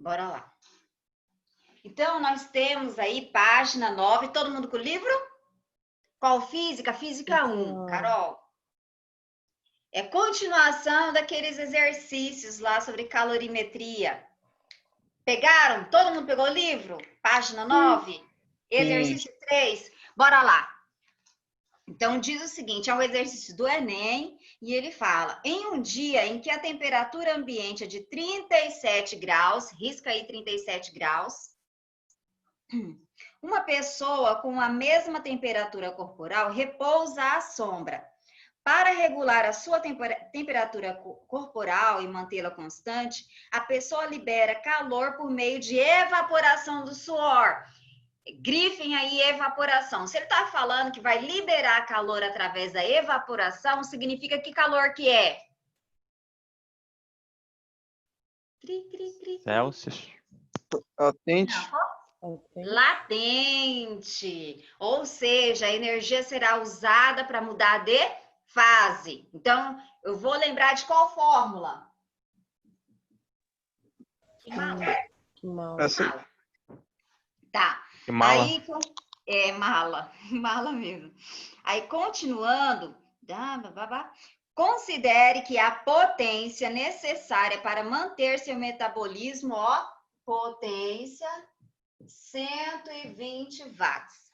Bora lá. Então, nós temos aí página 9. Todo mundo com o livro? Qual física? Física 1, Carol. É continuação daqueles exercícios lá sobre calorimetria. Pegaram? Todo mundo pegou o livro? Página 9? Exercício 3. Bora lá. Então, diz o seguinte, é um exercício do Enem, e ele fala, em um dia em que a temperatura ambiente é de 37 graus, risca aí 37 graus, uma pessoa com a mesma temperatura corporal repousa à sombra. Para regular a sua temperatura corporal e mantê-la constante, a pessoa libera calor por meio de evaporação do suor. Grifem aí evaporação. Se ele está falando que vai liberar calor através da evaporação, significa que calor que é? Celsius. Latente. Latente. Ou seja, a energia será usada para mudar de fase. Então, eu vou lembrar de qual fórmula? Que mala. Essa... Tá. Que mala. Aí, mala. Mala mesmo. Aí, continuando, considere que a potência necessária para manter seu metabolismo, ó, potência, 120 watts.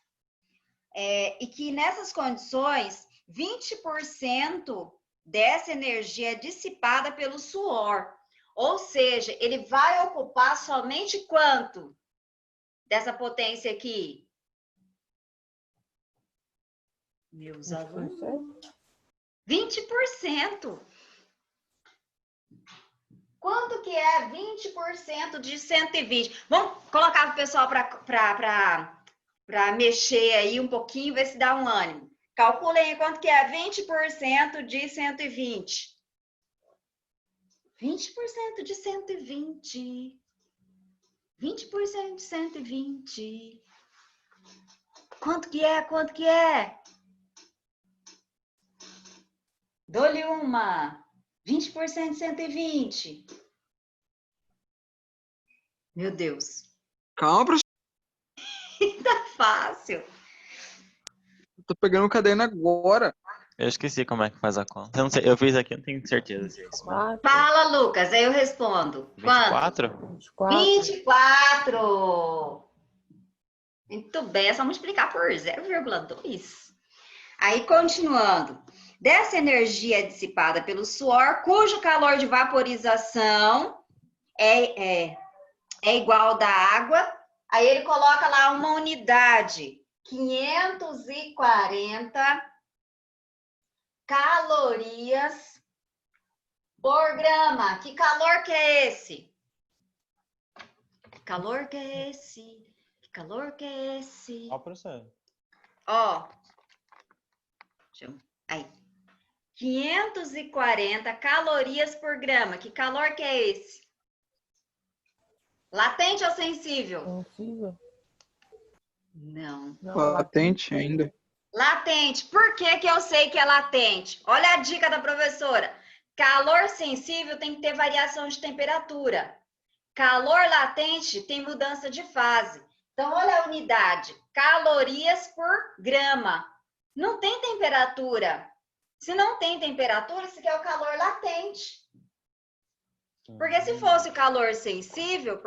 E que nessas condições, 20% dessa energia é dissipada pelo suor. Ou seja, ele vai ocupar somente quanto dessa potência aqui? Meus alunos. 20%. Quanto que é 20% de 120? Vamos colocar para o pessoal para mexer aí um pouquinho, ver se dá um ânimo. Calculem aí quanto que é 20% de 120. 20% de 120. 20% de 120. Quanto que é? Quanto que é? Dou-lhe uma. 20% de 120. Meu Deus. Calma, professor. Tá fácil. Eu tô pegando o caderno agora. Eu esqueci como é que faz a conta. Eu, não sei, eu fiz aqui, não tenho certeza se é isso. Mas... Fala, Lucas, aí eu respondo. 24? Quanto? 24. Muito bem, é só multiplicar por 0,2. Aí, continuando. Dessa energia dissipada pelo suor, cujo calor de vaporização é igual da água, aí ele coloca lá uma unidade, 540 calorias por grama. Que calor que é esse? Que calor que é esse? Que calor que é esse? Ó, professor. Ó. Aí. 540 calorias por grama. Que calor que é esse? Latente ou sensível? Sensível. Não. Latente ainda. Latente. Por que que eu sei que é latente? Olha a dica da professora. Calor sensível tem que ter variação de temperatura. Calor latente tem mudança de fase. Então, olha a unidade. Calorias por grama. Não tem temperatura. Se não tem temperatura, isso aqui é o calor latente. Porque se fosse o calor sensível,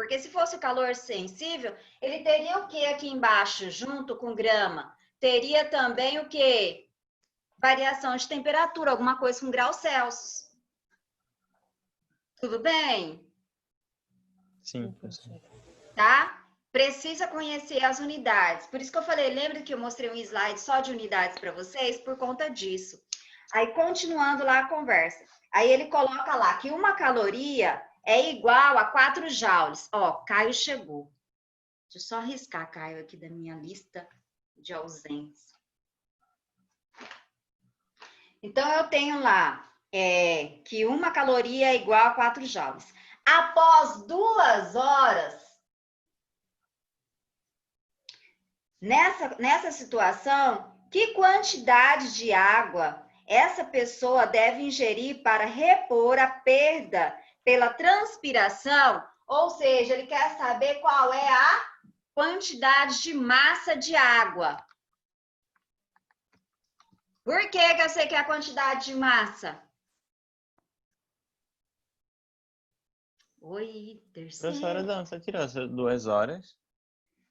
ele teria o que aqui embaixo, junto com grama? Teria também o que? Variação de temperatura, alguma coisa com graus Celsius. Tudo bem? Sim, professor. Tá? Precisa conhecer as unidades. Por isso que eu falei, lembra que eu mostrei um slide só de unidades para vocês? Por conta disso. Aí, continuando lá a conversa. Aí, ele coloca lá que uma caloria é igual a 4 joules. Ó, Caio chegou. Deixa eu só riscar Caio aqui da minha lista de ausência. Então, eu tenho lá que uma caloria é igual a 4 joules. Após 2 horas, nessa situação, que quantidade de água essa pessoa deve ingerir para repor a perda pela transpiração Ou seja, ele quer saber qual é a quantidade de massa de água. Por que que eu sei que é a quantidade de massa? Oi, terceiro. Professora, não, você tirou essas 2 horas.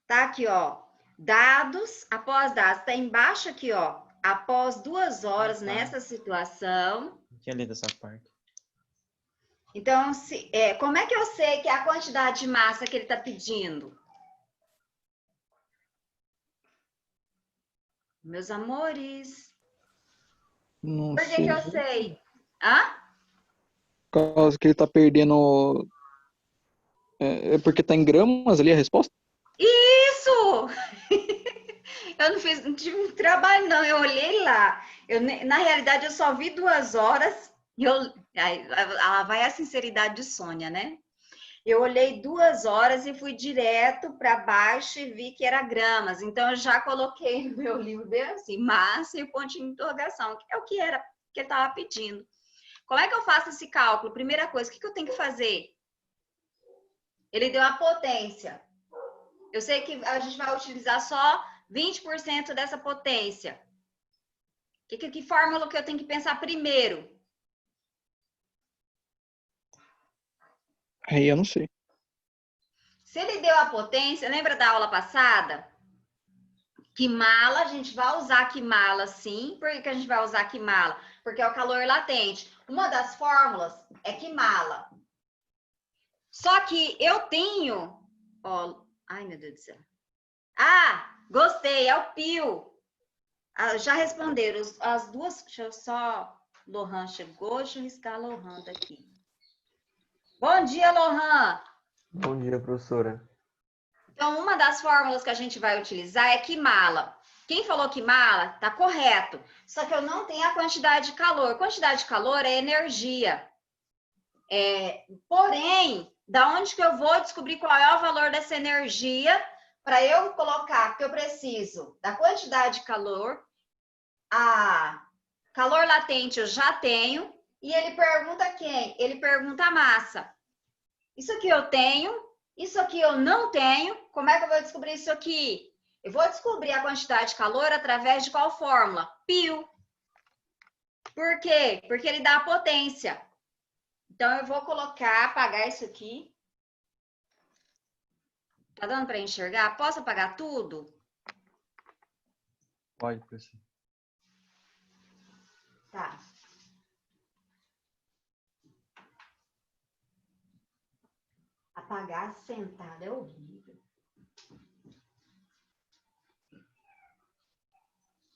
Tá aqui, ó. Dados, após dados. Tá embaixo aqui, ó. Após 2 horas tá. nessa situação. Não tinha lido essa parte. Então, como é que eu sei que é a quantidade de massa que ele está pedindo? Meus amores. Não Por que sei. que eu sei? Hã? Por causa que ele tá perdendo. É porque tá em gramas ali a resposta? Isso! Eu não tive um trabalho, não. Eu olhei lá. Na realidade, eu só vi 2 horas. Aí, lá vai a sinceridade de Sônia, né? Eu olhei 2 horas e fui direto para baixo e vi que era gramas. Então, eu já coloquei no meu livro bem assim, massa e ponto de interrogação, que é o que era que ele estava pedindo. Como é que eu faço esse cálculo? Primeira coisa, o que eu tenho que fazer? Ele deu a potência. Eu sei que a gente vai utilizar só 20% dessa potência. Que fórmula que eu tenho que pensar primeiro? Aí eu não sei. Se ele deu a potência, lembra da aula passada? Quimala, a gente vai usar quimala sim. Por que a gente vai usar quimala? Porque é o calor latente. Uma das fórmulas é quimala. Só que eu tenho... Ó, ai, meu Deus do céu. Ah, gostei, é o pio. Ah, já responderam as duas. Deixa eu só. Lohan chegou, deixa eu riscar a Lohan daqui. Bom dia, Lohan. Bom dia, professora. Então, uma das fórmulas que a gente vai utilizar é quimala. Quem falou quimala, tá correto. Só que eu não tenho a quantidade de calor. Quantidade de calor é energia. Porém, da onde que eu vou descobrir qual é o valor dessa energia para eu colocar, porque eu preciso da quantidade de calor, a calor latente eu já tenho, e ele pergunta quem? Ele pergunta a massa. Isso aqui eu tenho, isso aqui eu não tenho, como é que eu vou descobrir isso aqui? Eu vou descobrir a quantidade de calor através de qual fórmula? Π. Por quê? Porque ele dá a potência. Então, eu vou apagar isso aqui. Tá dando para enxergar? Posso apagar tudo? Pode, professor. Tá. Apagar sentado é horrível.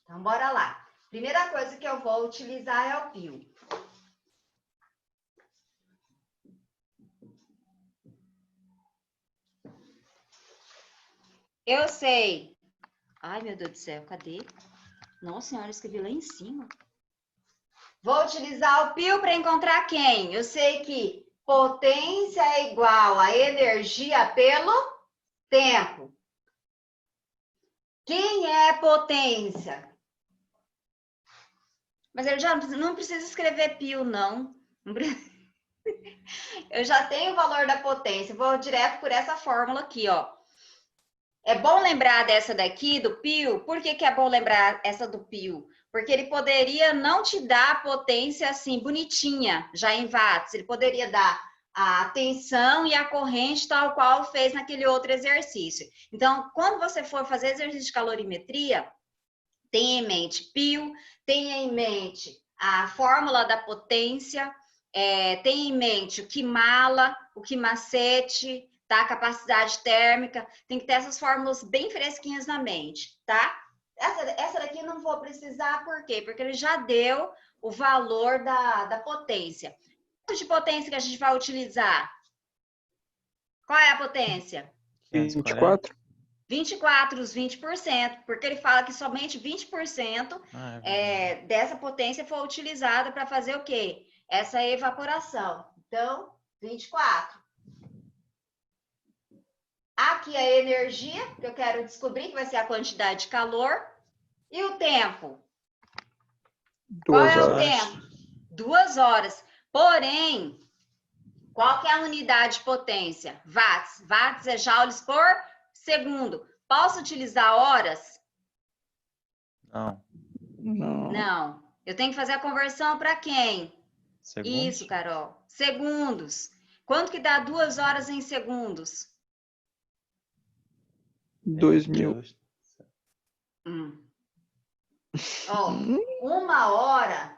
Então, bora lá. Primeira coisa que eu vou utilizar é o pio. Eu sei. Ai, meu Deus do céu, cadê? Nossa senhora, eu escrevi lá em cima. Vou utilizar o pio para encontrar quem? Eu sei que potência é igual a energia pelo tempo. Quem é potência? Mas eu já não preciso escrever pio, não. Eu já tenho o valor da potência. Vou direto por essa fórmula aqui, ó. É bom lembrar dessa daqui, do pio. Por que que é bom lembrar essa do pio? Porque ele poderia não te dar a potência assim, bonitinha, já em watts. Ele poderia dar a tensão e a corrente tal qual fez naquele outro exercício. Então, quando você for fazer exercício de calorimetria, tenha em mente pio, tenha em mente a fórmula da potência, tenha em mente o quimala, o quimacete, tá? A capacidade térmica, tem que ter essas fórmulas bem fresquinhas na mente, tá? Essa daqui eu não vou precisar, por quê? Porque ele já deu o valor da potência. Quanto de potência que a gente vai utilizar? Qual é a potência? 24? 24, os 20%, porque ele fala que somente 20% dessa potência foi utilizada para fazer o quê? Essa evaporação. Então, 24. Aqui a energia, que eu quero descobrir, que vai ser a quantidade de calor. E o tempo? Qual é o tempo? 2 horas. Porém, Qual que é a unidade de potência? Watts. Watts é joules por segundo. Posso utilizar horas? Não. Não. Não. Eu tenho que fazer a conversão para quem? Segundos? Isso, Carol. Segundos. Quanto que dá 2 horas em segundos? 2000. Ó, 1 hora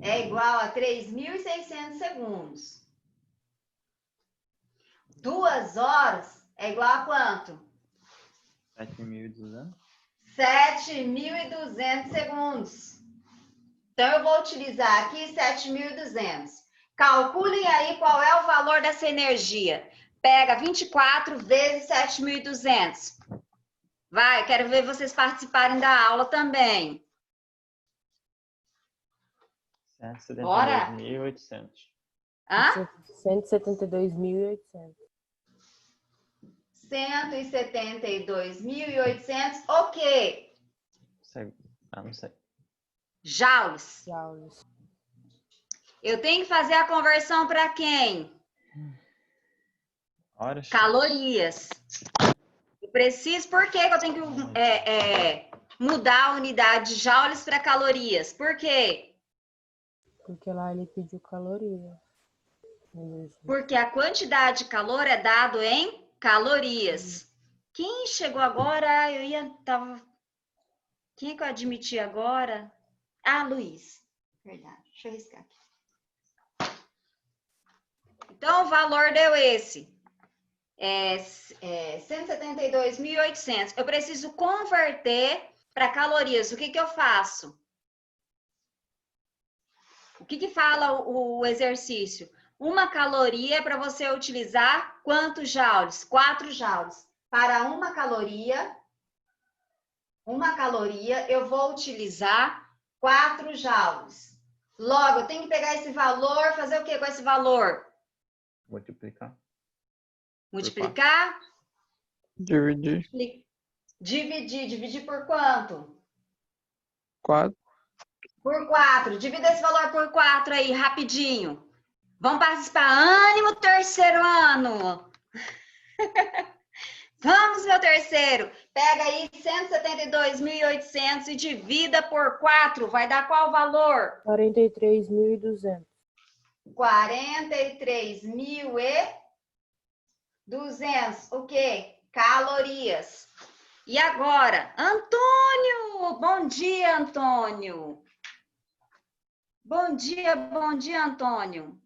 é igual a 3.600 segundos. 2 horas é igual a quanto? 7.200. 7.200 segundos. Então, eu vou utilizar aqui 7.200. Calculem aí qual é o valor dessa energia. Pega 24 vezes 7.200. Vai, eu quero ver vocês participarem da aula também. Bora? 172.800. Hã? 172.800. 172.800. O quê? Não sei. Joules. Joules. Eu tenho que fazer a conversão para quem? Horas? Calorias. Eu preciso, por que eu tenho que mudar a unidade de joules para calorias? Por quê? Porque lá ele pediu caloria. Porque a quantidade de calor é dado em calorias. Quem chegou agora? Quem é que eu admiti agora? Ah, Luiz. Verdade. Deixa eu riscar aqui. Então, o valor deu esse. 172.800. Eu preciso converter para calorias. O que eu faço? O que fala o exercício? Uma caloria é para você utilizar quantos joules? 4 joules. Para uma caloria, eu vou utilizar 4 joules. Logo, eu tenho que pegar esse valor, fazer o que com esse valor? Multiplicar. Multiplicar? Dividir. Dividir por quanto? 4. Por 4. Divida esse valor por 4 aí, rapidinho. Vamos participar. Ânimo, terceiro ano. Vamos, meu terceiro. Pega aí 172.800 e divida por 4. Vai dar qual valor? 43.200. 43.200. O quê? Calorias. E agora? Antônio! Bom dia, Antônio. Bom dia, Antônio.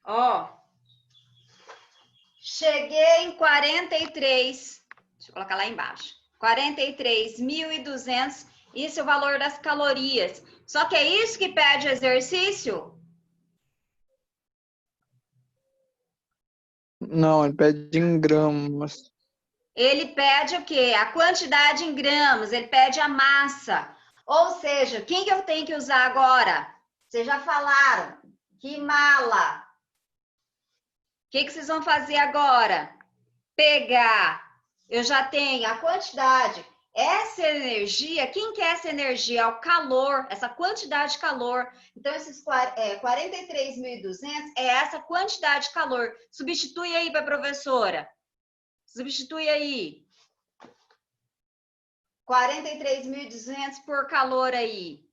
Ó, cheguei em 43. Deixa eu colocar lá embaixo. 43.200. Isso é o valor das calorias. Só que é isso que pede o exercício? Não, ele pede em gramas. Ele pede o quê? A quantidade em gramas, ele pede a massa. Ou seja, quem que eu tenho que usar agora? Vocês já falaram. Que mala. O que vocês vão fazer agora? Pegar. Eu já tenho a quantidade. Essa energia, quem que é essa energia? É o calor, essa quantidade de calor. Então, esses 43.200 é essa quantidade de calor. Substitui aí para a professora. Substitui aí. 43.200 por calor aí.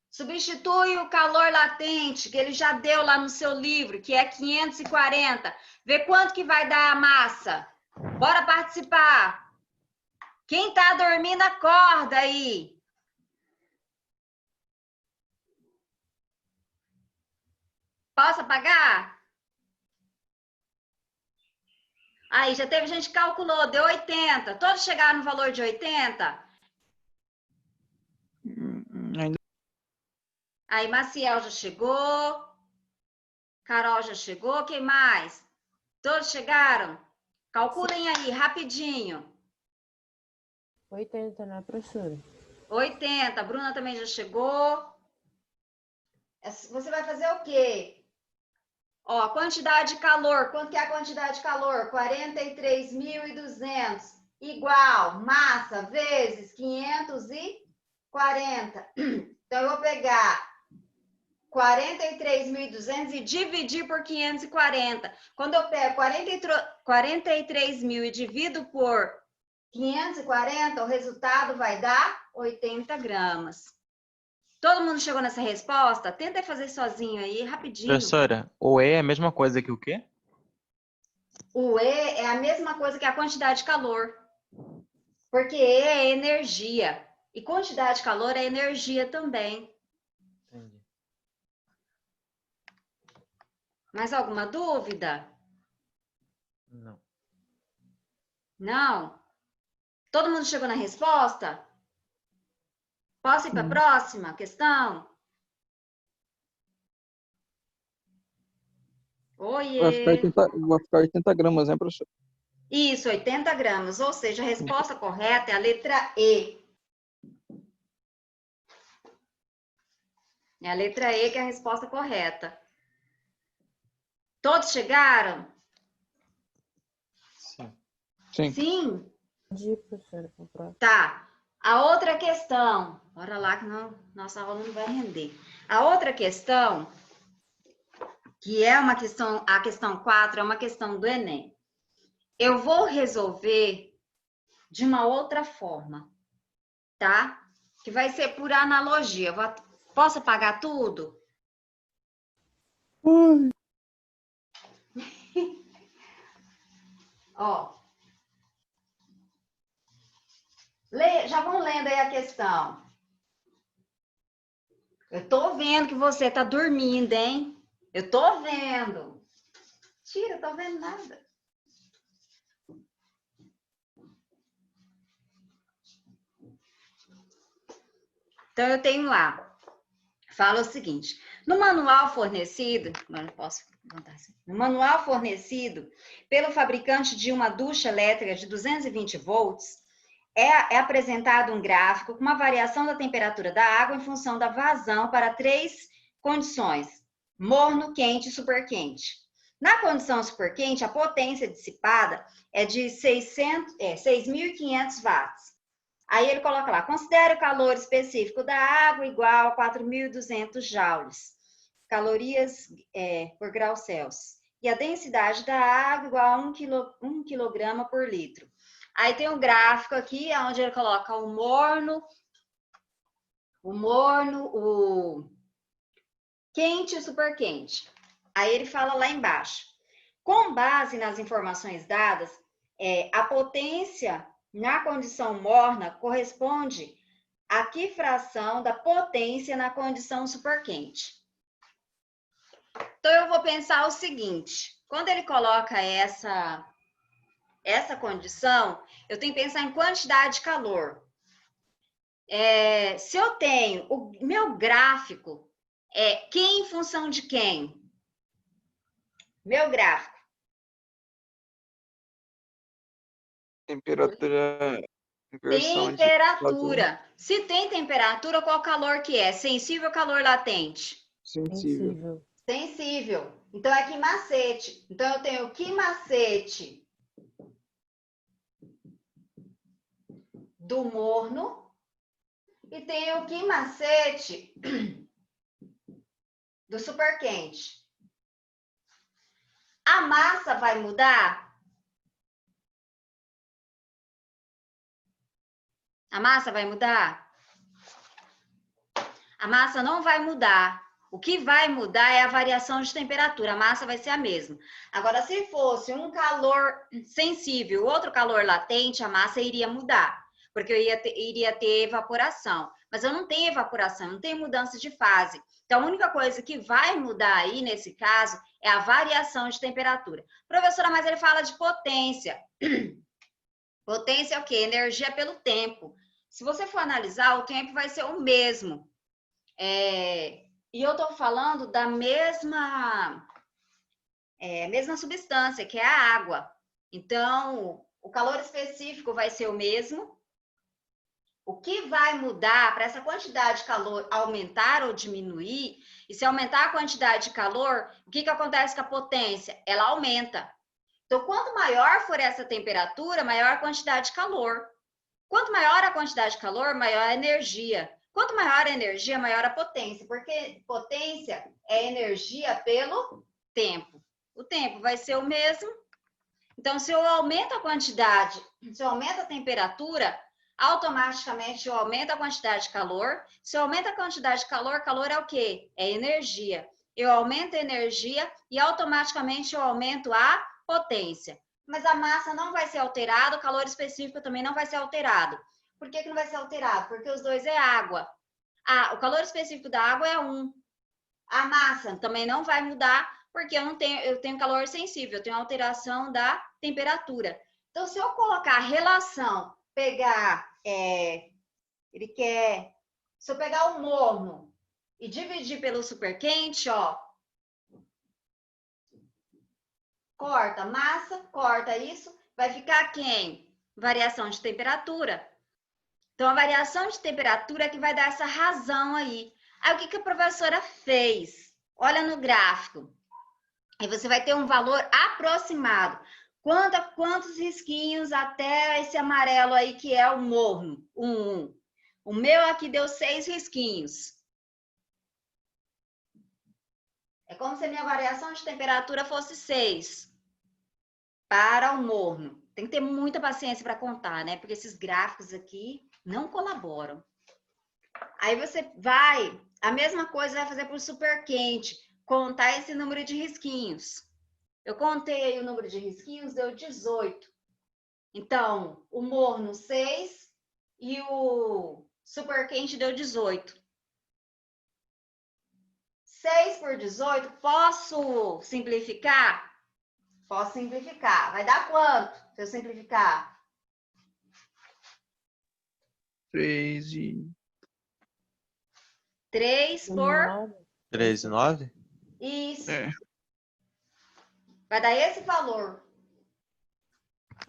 Substitui o calor latente, que ele já deu lá no seu livro, que é 540. Vê quanto que vai dar a massa. Bora participar. Quem tá dormindo, acorda aí. Posso apagar? Aí, já teve gente que calculou, deu 80. Todos chegaram no valor de 80? Ainda. Aí, Maciel já chegou. Carol já chegou. Quem mais? Todos chegaram? Calculem aí, rapidinho. 80, né, professora? 80. A Bruna também já chegou. Você vai fazer o quê? Ó, quantidade de calor. Quanto que é a quantidade de calor? 43.200. Igual massa vezes 540. Então, eu vou pegar 43.200 e dividir por 540. Quando eu pego 43.000 e divido por 540, o resultado vai dar 80 gramas. Todo mundo chegou nessa resposta? Tenta fazer sozinho aí, rapidinho. Professora, o E é a mesma coisa que o quê? O E é a mesma coisa que a quantidade de calor. Porque E é energia. E quantidade de calor é energia também. Entendi. Mais alguma dúvida? Não. Não? Todo mundo chegou na resposta? Posso ir para a Sim. próxima questão? Oiê! Vai ficar 80 gramas, né, professor? Isso, 80 gramas. Ou seja, a resposta correta é a letra E. É a letra E que é a resposta correta. Todos chegaram? Sim. Sim. Sim? Pode ir, professora, para o próximo. Tá. A outra questão. Bora lá que não, nossa aula não vai render. A outra questão, que é uma questão, a questão 4, é uma questão do Enem. Eu vou resolver de uma outra forma, tá? Que vai ser por analogia. Posso apagar tudo? Ó. Já vão lendo aí a questão. Eu tô vendo que você tá dormindo, hein? Eu tô vendo. Tira, eu tô vendo nada. Então, eu tenho lá. Fala o seguinte. No manual fornecido... Não posso contar assim. No manual fornecido pelo fabricante de uma ducha elétrica de 220 volts, é apresentado um gráfico com uma variação da temperatura da água em função da vazão para 3 condições: morno, quente e superquente. Na condição superquente, a potência dissipada é de 6.500 watts. Aí ele coloca lá: considere o calor específico da água igual a 4.200 joules, calorias por grau Celsius. E a densidade da água igual a 1 quilograma por litro. Aí tem um gráfico aqui, onde ele coloca o morno, o quente e o superquente. Aí ele fala lá embaixo. Com base nas informações dadas, a potência na condição morna corresponde a que fração da potência na condição superquente? Então, eu vou pensar o seguinte. Quando ele coloca essa condição, eu tenho que pensar em quantidade de calor. Se eu tenho o meu gráfico, quem em função de quem? Meu gráfico. Temperatura. Inversão de Temperatura. Se tem temperatura, qual calor que é? Sensível ou calor latente? sensível. Sensível. Sensível. Então, é quimacete. Então, eu tenho quimacete do morno e tenho o quimacete do superquente. A massa vai mudar? A massa vai mudar? A massa não vai mudar. O que vai mudar é a variação de temperatura. A massa vai ser a mesma. Agora, se fosse um calor sensível, outro calor latente, a massa iria mudar, porque eu iria ter evaporação. Mas eu não tenho evaporação, não tenho mudança de fase. Então, a única coisa que vai mudar aí, nesse caso, é a variação de temperatura. Professora, mas ele fala de potência. Potência é o quê? Energia pelo tempo. Se você for analisar, o tempo vai ser o mesmo. E eu estou falando da mesma substância, que é a água. Então, o calor específico vai ser o mesmo. O que vai mudar para essa quantidade de calor aumentar ou diminuir, e se aumentar a quantidade de calor, o que acontece com a potência? Ela aumenta. Então, quanto maior for essa temperatura, maior a quantidade de calor. Quanto maior a quantidade de calor, maior a energia. Quanto maior a energia, maior a potência, porque potência é energia pelo tempo. O tempo vai ser o mesmo. Então, se eu aumento a quantidade, se eu aumento a temperatura, automaticamente eu aumento a quantidade de calor. Se eu aumento a quantidade de calor, calor é o quê? É energia. Eu aumento a energia e automaticamente eu aumento a potência. Mas a massa não vai ser alterada, o calor específico também não vai ser alterado. Por que não vai ser alterado? Porque os dois é água. O calor específico da água é 1. A massa também não vai mudar, porque eu tenho calor sensível, eu tenho alteração da temperatura. Então, se eu colocar a relação, se eu pegar o morno e dividir pelo superquente, ó, corta massa, corta isso, vai ficar quem? Variação de temperatura. Então, a variação de temperatura é que vai dar essa razão aí. Aí, o que a professora fez? Olha no gráfico. Aí você vai ter um valor aproximado. Quantos risquinhos até esse amarelo aí, que é o morno? 1. O meu aqui deu 6 risquinhos. É como se a minha variação de temperatura fosse 6 para o morno. Tem que ter muita paciência para contar, né? Porque esses gráficos aqui não colaboram. Aí você vai, a mesma coisa vai fazer para o super quente, contar esse número de risquinhos. Eu contei o número de risquinhos, deu 18. Então, o morno 6 e o super quente deu 18. 6 por 18, posso simplificar? Posso simplificar. Vai dar quanto se eu simplificar? 3 e... 3 por... 3 e 9? Isso. É. Vai dar esse valor.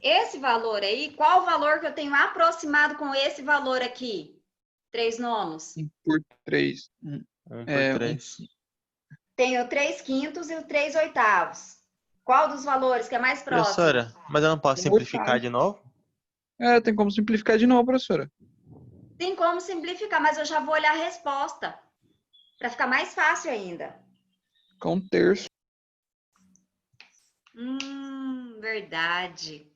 Esse valor aí, qual o valor que eu tenho aproximado com esse valor aqui? 3 nonos. 1 por 3. 1 por É, 3. Tenho 3 quintos e o 3 oitavos. Qual dos valores que é mais próximo? Professora, mas eu não posso simplificar de novo? tem como simplificar de novo, professora. Tem como simplificar, mas eu já vou olhar a resposta. Para ficar mais fácil ainda. Com 1/3. Verdade.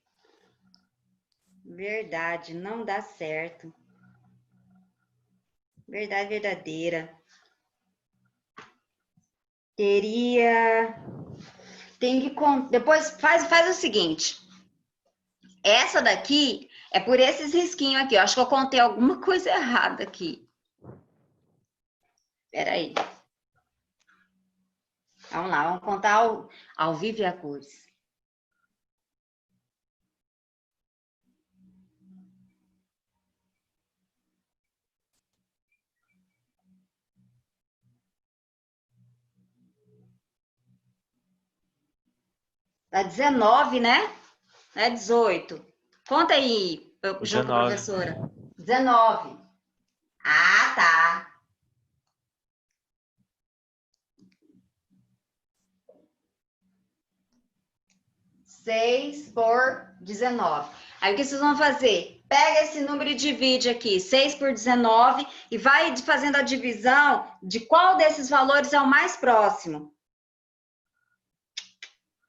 Verdade, não dá certo. Verdade verdadeira. Tem que... Depois faz o seguinte. Essa daqui é por esses risquinhos aqui. Eu acho que eu contei alguma coisa errada aqui. Espera aí. Vamos lá, vamos contar ao vivo e a cores. Dá 19, né? Não é 18. Conta aí, junto com a 19. professora. 19. Ah, tá. Seis por 19. Aí o que vocês vão fazer? Pega esse número e divide aqui, 6 por 19, e vai fazendo a divisão de qual desses valores é o mais próximo.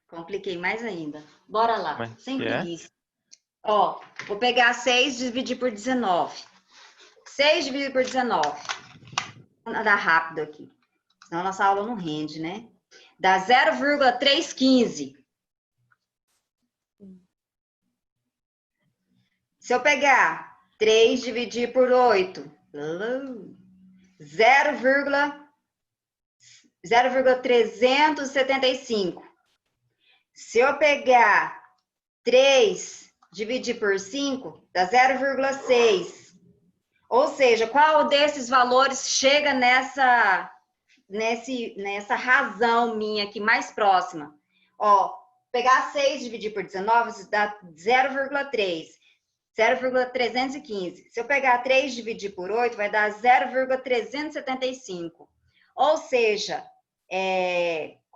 Compliquei mais ainda. Bora lá, Mas sem que é? preguiça. Ó, vou pegar 6 e dividir por 19. 6 dividido por 19. Vou andar rápido aqui, senão nossa aula não rende, né? Dá 0,315. Se eu pegar 3 dividir por 8, 0,375. Se eu pegar 3 dividir por 5, dá 0,6. Ou seja, qual desses valores chega nessa razão minha aqui mais próxima? Ó, pegar 6 dividir por 19, dá 0,3. 0,315. Se eu pegar 3 dividir por 8, vai dar 0,375. Ou seja,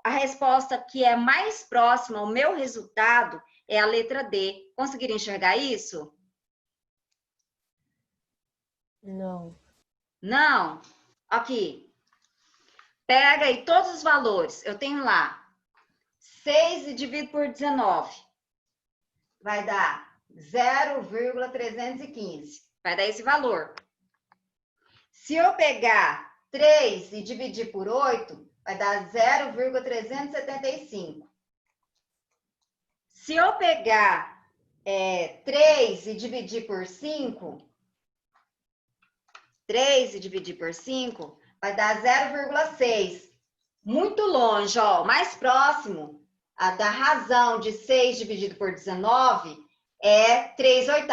a resposta que é mais próxima ao meu resultado é a letra D. Conseguiram enxergar isso? Não. Não. Aqui. Pega aí todos os valores. Eu tenho lá 6 e divido por 19. Vai dar 0,315. Vai dar esse valor. Se eu pegar 3 e dividir por 8, vai dar 0,375. Se eu pegar 3 e dividir por 5, 3 e dividir por 5, vai dar 0,6. Muito longe, ó. O mais próximo da razão de 6 dividido por 19 é 3/8.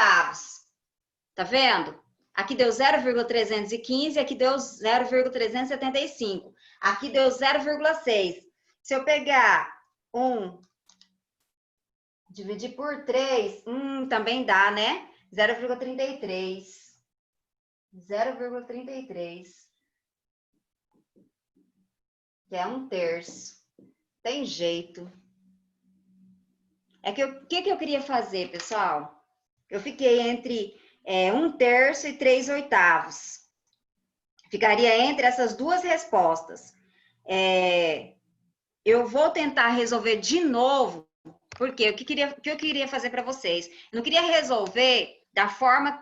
Tá vendo? Aqui deu 0,315, aqui deu 0,375. Aqui deu 0,6. Se eu pegar 1, dividir por 3, também dá, né? 0,33. 0,33. Que é 1/3. Tem jeito. O que eu queria fazer, pessoal? Eu fiquei entre 1/3 e 3/8. Ficaria entre essas duas respostas. Eu vou tentar resolver de novo, porque o que eu queria fazer para vocês? Eu não queria resolver da forma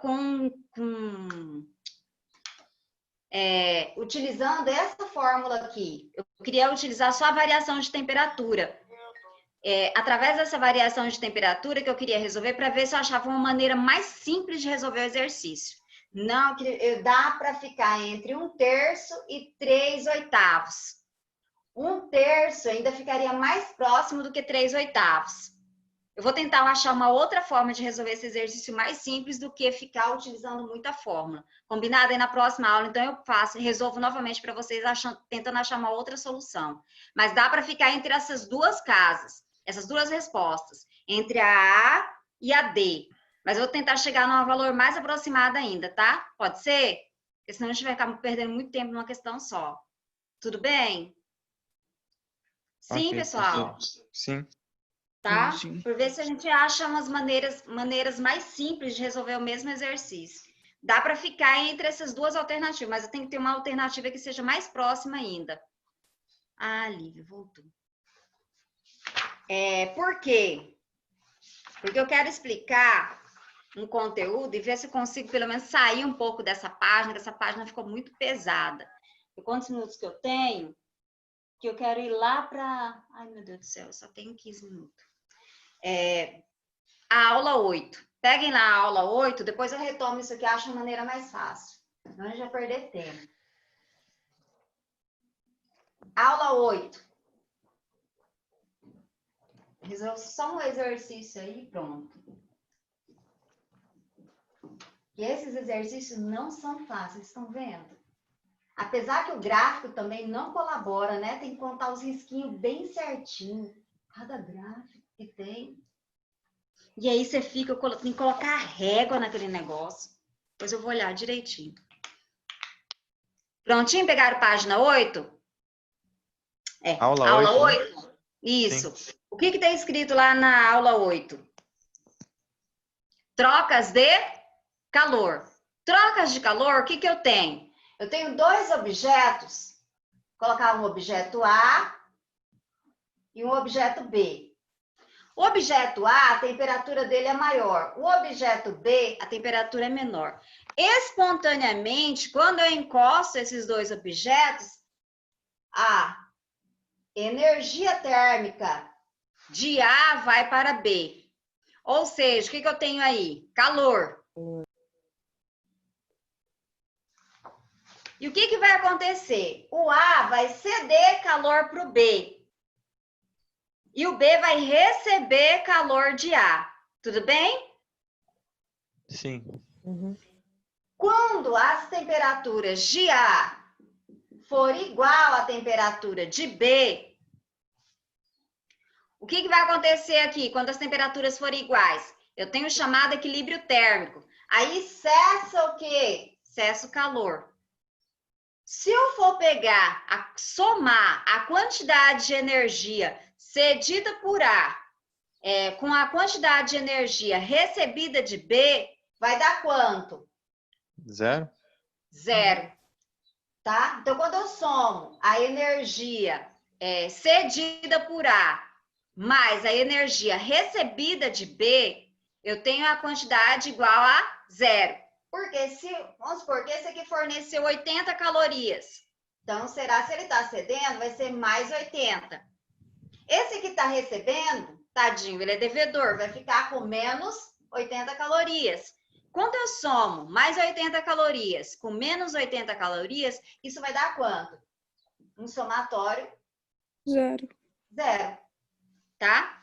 utilizando essa fórmula aqui. Eu queria utilizar só a variação de temperatura. Através dessa variação de temperatura que eu queria resolver para ver se eu achava uma maneira mais simples de resolver o exercício. Não, dá para ficar entre 1/3 e 3/8. 1/3 ainda ficaria mais próximo do que 3/8. Eu vou tentar achar uma outra forma de resolver esse exercício mais simples do que ficar utilizando muita fórmula. Combinado? Aí na próxima aula, então eu resolvo novamente para vocês, tentando achar uma outra solução. Mas dá para ficar entre essas duas casas, essas duas respostas, entre a A e a D. Mas eu vou tentar chegar num valor mais aproximado ainda, tá? Pode ser? Porque senão a gente vai ficar perdendo muito tempo numa questão só. Tudo bem? Sim, Ok, pessoal? Sim. Tá? Sim. Por ver se a gente acha umas maneiras mais simples de resolver o mesmo exercício. Dá para ficar entre essas duas alternativas, mas eu tenho que ter uma alternativa que seja mais próxima ainda. Ah, Lívia, voltou. Por quê? Porque eu quero explicar um conteúdo e ver se eu consigo pelo menos sair um pouco dessa página, que essa página ficou muito pesada. E quantos minutos que eu tenho? Que eu quero ir lá para... Ai, meu Deus do céu, eu só tenho 15 minutos. A aula 8. Peguem lá a aula 8, depois eu retomo isso aqui, acho uma maneira mais fácil. Senão a gente vai perder tempo. Aula 8. Resolve só um exercício aí, pronto. E esses exercícios não são fáceis, estão vendo? Apesar que o gráfico também não colabora, né? Tem que contar os risquinhos bem certinho. Cada gráfico que tem. E aí você fica, tem que colocar a régua naquele negócio. Depois eu vou olhar direitinho. Prontinho? Pegaram página 8? Aula 8? Né? Isso. Sim. O que tem escrito lá na aula 8? Trocas de calor. Trocas de calor, o que eu tenho? Eu tenho dois objetos. Vou colocar um objeto A e um objeto B. O objeto A, a temperatura dele é maior. O objeto B, a temperatura é menor. Espontaneamente, quando eu encosto esses dois objetos, a energia térmica de A vai para B. Ou seja, o que eu tenho aí? Calor. E o que vai acontecer? O A vai ceder calor para o B. E o B vai receber calor de A. Tudo bem? Sim. Uhum. Quando as temperaturas de A for igual à temperatura de B, o que vai acontecer aqui quando as temperaturas forem iguais? Eu tenho o chamado equilíbrio térmico. Aí cessa o quê? Cessa o calor. Se eu for pegar, somar a quantidade de energia cedida por A com a quantidade de energia recebida de B, vai dar quanto? 0. 0. tá? Então, quando eu somo a energia cedida por A mais a energia recebida de B, eu tenho a quantidade igual a 0. Porque vamos supor que esse aqui forneceu 80 calorias. Então, se ele está cedendo, vai ser mais 80. Esse que está recebendo, tadinho, ele é devedor, vai ficar com menos 80 calorias. Quando eu somo mais 80 calorias com menos 80 calorias, isso vai dar quanto? Um somatório? 0. 0. Tá?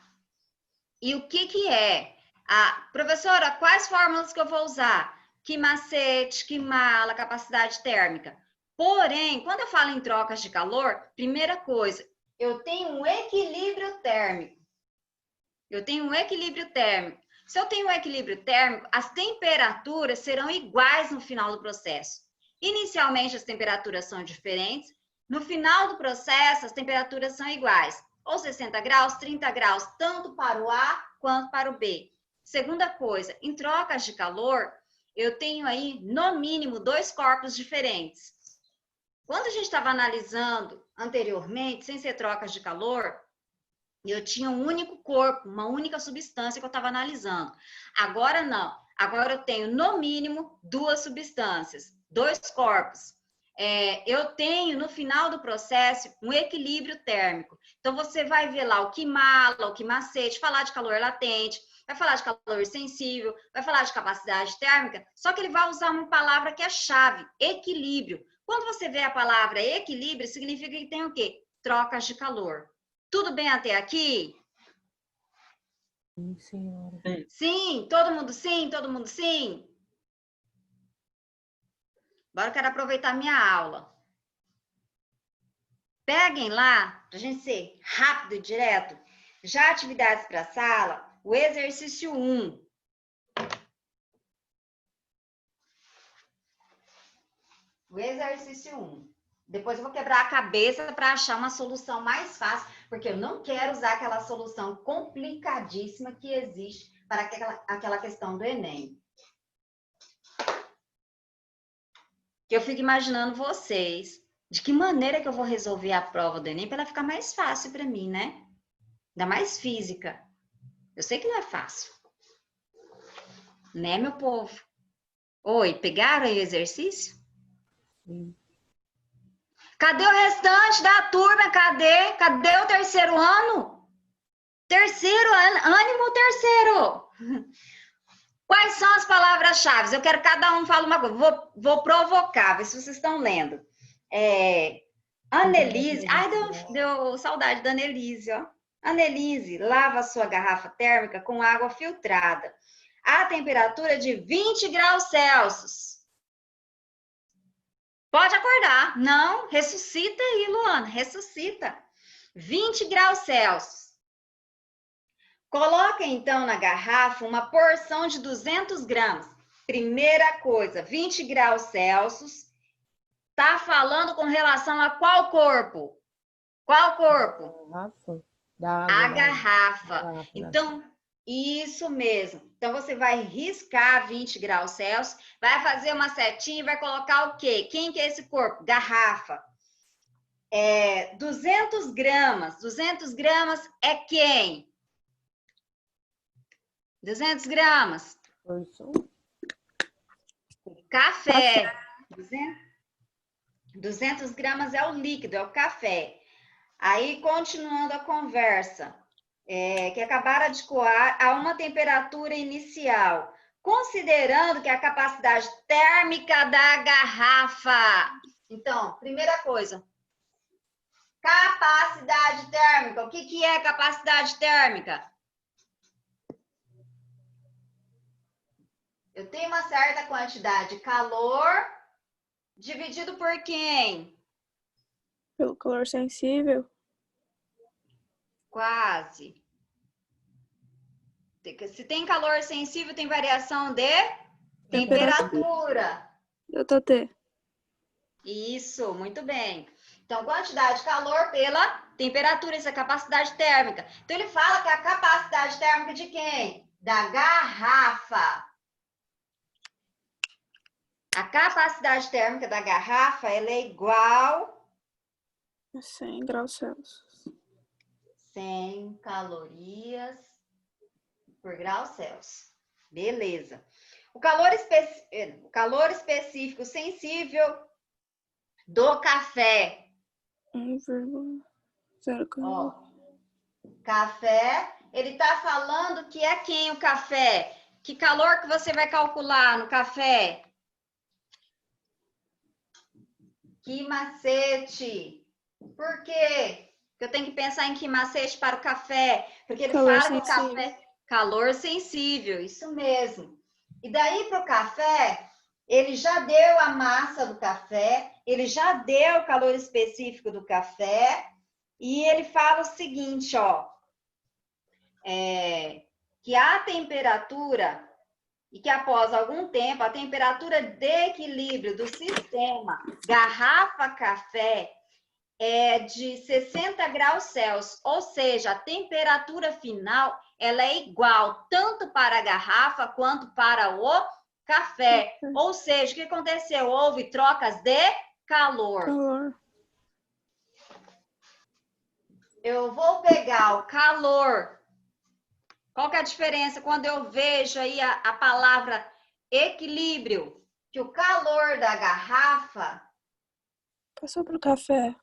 E o que é? Professora, quais fórmulas que eu vou usar? Que macete, que mala, capacidade térmica. Porém, quando eu falo em trocas de calor, primeira coisa, eu tenho um equilíbrio térmico. Se eu tenho um equilíbrio térmico, as temperaturas serão iguais no final do processo. Inicialmente, as temperaturas são diferentes. No final do processo, as temperaturas são iguais. Ou 60 graus, 30 graus, tanto para o A quanto para o B. Segunda coisa, em trocas de calor, eu tenho aí, no mínimo, 2 corpos diferentes. Quando a gente estava analisando anteriormente, sem ser trocas de calor, eu tinha um único corpo, uma única substância que eu estava analisando. Agora não. Agora eu tenho, no mínimo, 2 substâncias, 2 corpos. Eu tenho, no final do processo, um equilíbrio térmico. Então, você vai ver lá o que mala, o que macete, falar de calor latente, vai falar de calor sensível, vai falar de capacidade térmica, só que ele vai usar uma palavra que é chave, equilíbrio. Quando você vê a palavra equilíbrio, significa que tem o quê? Trocas de calor. Tudo bem até aqui? Sim, senhora. Sim? Todo mundo sim? Todo mundo sim? Agora eu quero aproveitar minha aula. Peguem lá, para a gente ser rápido e direto, já atividades para a sala, o exercício 1. O exercício 1. Depois eu vou quebrar a cabeça para achar uma solução mais fácil, porque eu não quero usar aquela solução complicadíssima que existe para aquela questão do Enem. Eu fico imaginando vocês, de que maneira que eu vou resolver a prova do Enem para ela ficar mais fácil para mim, né? Ainda mais física. Eu sei que não é fácil. Né, meu povo? Oi, pegaram aí o exercício? Sim. Cadê o restante da turma? Cadê? Cadê o terceiro ano? Terceiro ano, ânimo terceiro. Quais são as palavras-chave? Eu quero que cada um fale uma coisa. Vou provocar, ver se vocês estão lendo. Annelise. Ai, deu saudade da Annelise, ó. Annelise, lava a sua garrafa térmica com água filtrada a temperatura de 20 graus Celsius. Pode acordar. Não, ressuscita aí, Luana, ressuscita. 20 graus Celsius. Coloca, então, na garrafa uma porção de 200 gramas. Primeira coisa, 20 graus Celsius. Tá falando com relação a qual corpo? Qual corpo? Garrafa? Da água, A da garrafa. garrafa. Então, isso mesmo. Então, você vai riscar 20 graus Celsius, vai fazer uma setinha e vai colocar o quê? Quem que é esse corpo? Garrafa. 200 gramas. 200 gramas é quem? 200 gramas. Porção. Café. 200 gramas é o líquido, é o café. Aí, continuando a conversa, que acabaram de coar a uma temperatura inicial, considerando que a capacidade térmica da garrafa. Então, primeira coisa, capacidade térmica. O que é capacidade térmica? Eu tenho uma certa quantidade de calor dividido por quem? Pelo calor sensível. Quase. Se tem calor sensível, tem variação de temperatura. ΔT. Isso, muito bem. Então, quantidade de calor pela temperatura, isso é capacidade térmica. Então, ele fala que a capacidade térmica de quem? Da garrafa. A capacidade térmica da garrafa, ela é igual 100 graus Celsius. 100 calorias por grau Celsius. Beleza. O calor específico sensível do café. 1,0 Ó, café, ele tá falando que é quem o café? Que calor que você vai calcular no café? Que macete? Por quê? Eu tenho que pensar em que macete para o café? Porque ele Calor fala que o sensível. café... Calor sensível, isso mesmo. E daí para o café, ele já deu a massa do café, ele já deu o calor específico do café, e ele fala o seguinte, ó, que a temperatura, e que após algum tempo, a temperatura de equilíbrio do sistema garrafa-café é de 60 graus Celsius, ou seja, a temperatura final ela é igual tanto para a garrafa quanto para o café. Ou seja, o que aconteceu? Houve trocas de calor. Calor. Eu vou pegar o calor. Qual que é a diferença quando eu vejo aí a palavra equilíbrio? Que o calor da garrafa, Passou pro café.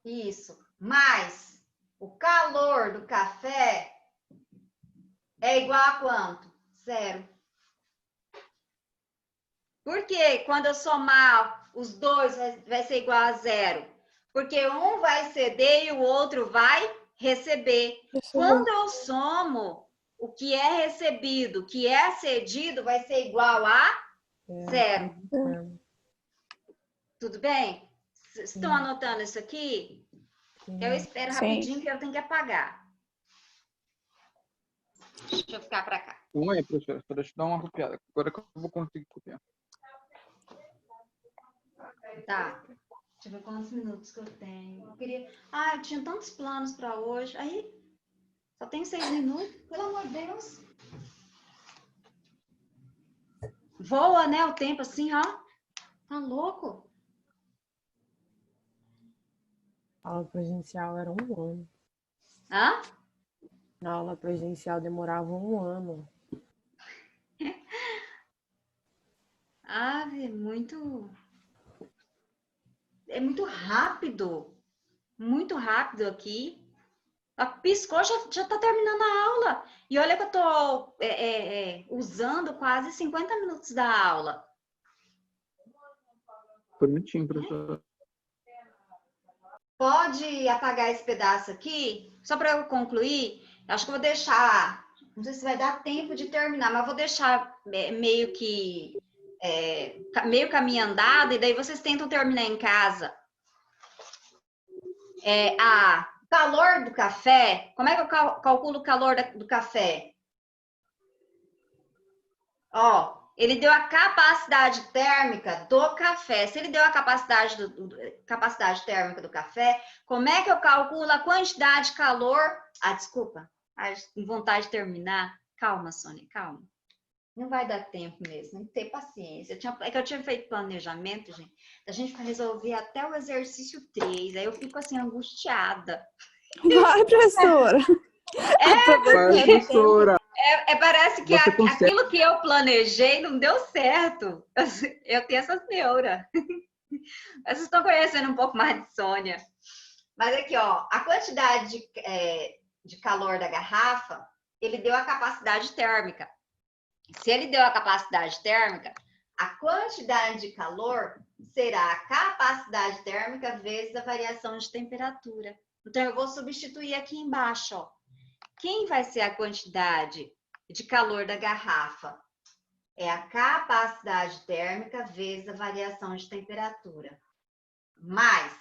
isso, mais o calor do café é igual a quanto? 0. Por quê? Quando eu somar os dois vai ser igual a 0? Porque um vai ceder e o outro vai receber. Quando eu somo o que é recebido, o que é cedido, vai ser igual a 0. Tudo bem? Vocês estão anotando isso aqui? Eu espero rapidinho que eu tenho que apagar. Deixa eu ficar para cá. Calma aí, professora. Só deixa eu dar uma copiada. Agora que eu vou conseguir copiar. Tá. Deixa eu ver quantos minutos que eu tenho. Eu queria... Ah, eu tinha tantos planos para hoje. Aí, só tenho 6 minutos. Pelo amor de Deus. Voa, né? O tempo assim, ó. Tá louco? A aula presencial era 1 ano. Hã? Na aula presencial demorava 1 ano. Ave, é muito rápido. Muito rápido aqui. Piscou, já tá terminando a aula. E olha que eu tô usando quase 50 minutos da aula. Bonitinho, professora. Pode apagar esse pedaço aqui? Só para eu concluir. Acho que eu vou deixar... Não sei se vai dar tempo de terminar, mas vou deixar meio que... meio caminho andado, e daí vocês tentam terminar em casa. Calor do café, como é que eu calculo o calor do café? Ó, ele deu a capacidade térmica do café. Se ele deu a capacidade térmica do café, como é que eu calculo a quantidade de calor? Desculpa, vontade de terminar. Calma, Sônia, calma. Não vai dar tempo mesmo, tem que ter paciência. É que eu tinha feito planejamento, gente. A gente vai resolver até o exercício 3. Aí eu fico assim, angustiada. Vai, professora. Vai, professora. Parece que aquilo que eu planejei não deu certo. Eu tenho essas neuras. Vocês estão conhecendo um pouco mais de Sônia. Mas aqui, ó, a quantidade de calor da garrafa, ele deu a capacidade térmica. Se ele deu a capacidade térmica, a quantidade de calor será a capacidade térmica vezes a variação de temperatura. Então, eu vou substituir aqui embaixo, ó. Quem vai ser a quantidade de calor da garrafa? É a capacidade térmica vezes a variação de temperatura. Mas,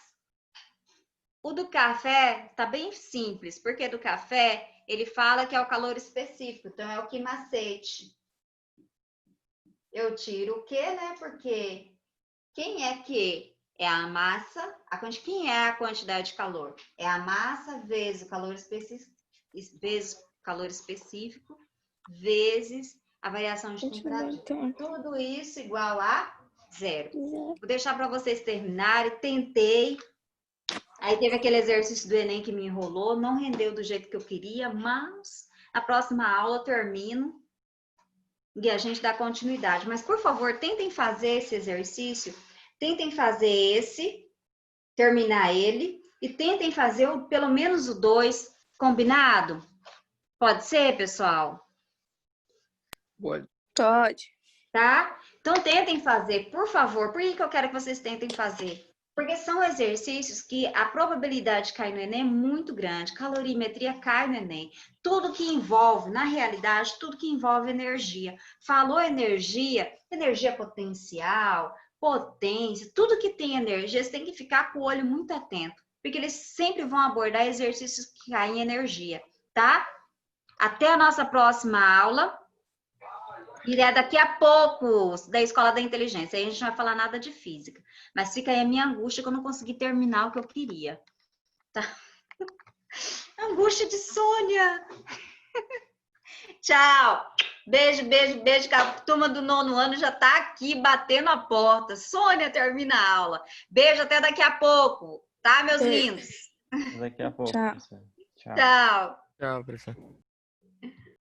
o do café está bem simples, porque do café, ele fala que é o calor específico, então é o que macete. Eu tiro o que, né? Porque quem é que? É a massa. Quem é a quantidade de calor? É a massa vezes o calor específico, vezes A variação de Gente, não deu temperatura. tempo. Tudo isso igual a zero. Zero. Vou deixar para vocês terminarem. Tentei. Aí teve aquele exercício do Enem que me enrolou. Não rendeu do jeito que eu queria, mas na próxima aula eu termino e a gente dá continuidade. Mas, por favor, tentem fazer esse exercício. Tentem fazer esse, terminar ele. E tentem fazer pelo menos o 2, combinado? Pode ser, pessoal? Pode. Pode. Tá? Então, tentem fazer, por favor. Por que eu quero que vocês tentem fazer? Porque são exercícios que a probabilidade de cair no Enem é muito grande. Calorimetria cai no Enem. Tudo que envolve, na realidade, tudo que envolve energia. Falou energia, energia potencial, potência, tudo que tem energia, você tem que ficar com o olho muito atento. Porque eles sempre vão abordar exercícios que caem em energia, tá? Até a nossa próxima aula. E é daqui a pouco, da Escola da Inteligência. Aí a gente não vai falar nada de física. Mas fica aí a minha angústia que eu não consegui terminar o que eu queria. Tá? Angústia de Sônia. Tchau. Beijo, beijo, beijo. Que a turma do 9º ano já tá aqui batendo a porta. Sônia termina a aula. Beijo, até daqui a pouco. Tá, meus Beijo. lindos? Daqui a pouco, Tchau. professor. Tchau. Tchau. Tchau, professor.